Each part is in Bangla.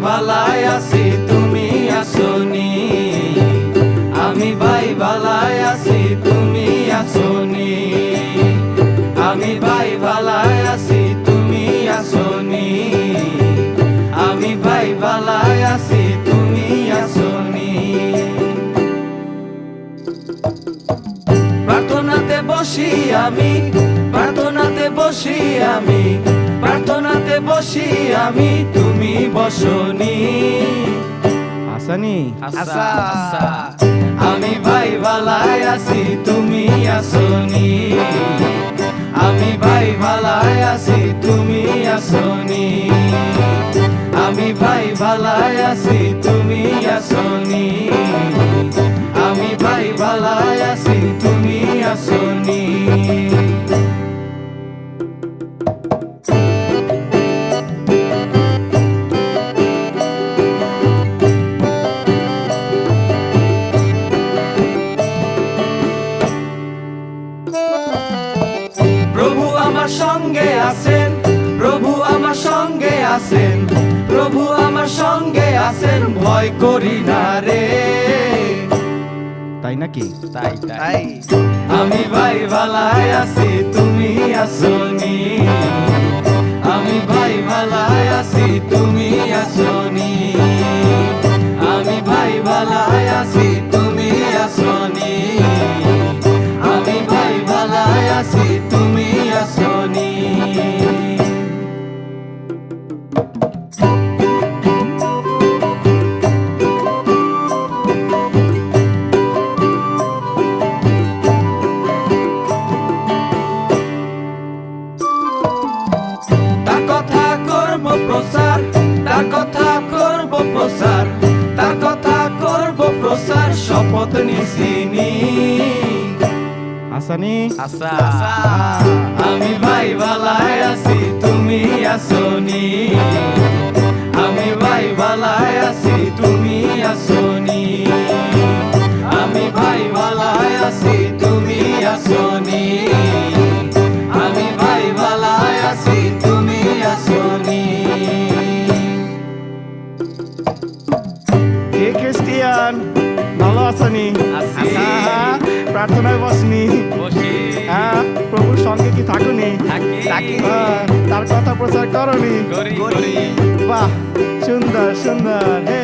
ভালাই আছি তুমি আসনি, আমি ভাই ভালাই আছি তুমি আসনি, আমি ভাই ভালাই আছি তুমি আসনি, আমি ভাই ভালাই আছি তুমি আসনি। প্রার্থনাতে বসি আমি, প্রার্থনাতে বসি আমি, প্রার্থনাতে বসি আমি, তুমি বসনি আসনি। আমি ভাই ভালাই আছি তুমি আসনি, আমি ভাই ভালাই আছি তুমি আসনি, আমি ভাই ভালাই আছি তুমি আসনি, আমি ভাই ভালাই আছি তুমি আসনি। প্রভু আমার সঙ্গে আছেন, প্রভু আমার সঙ্গে আছেন, প্রভু আমার সঙ্গে আছেন, ভয় করি না রে। তাই নাকি? তাই তাই আমি ভাই ভালাই আছি তুমি আসনি, আমি ভাই ভালাই আছি তুমি আসনি, আমি ভাই ভালাই আছি তুমি আসনি, আমি ভাই ভালাই আছি তুমি আসনি। তার কথা করব প্রচার, তার কথা করব প্রচার, তার কথা করব প্রচার, শপথ নিছিনি আসানি। আশা আমি ভাই ভালাই আছি তুমি আসনি, আমি ভাই ভালাই আছি তুমি আসনি, আমি ভাই ভালাই আছি তুমি আসনি, আমি ভাই ভালাই আছি তুমি আসনি। হে খ্রিস্টিয়ান, ভালো আছনি? আছি। প্রার্থনায় বসনি? বসি হ্যাঁ, প্রভুর সঙ্গে কি থাকুনি? থাকি তার কথা প্রচার করনি? করি বাহ, সুন্দর সুন্দর। হে,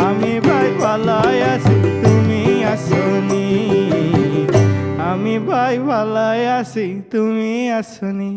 আমি ভাই ভালাই আছি তুমি আসনি, আমি ভাই ভালাই আছি তুমি আসনি।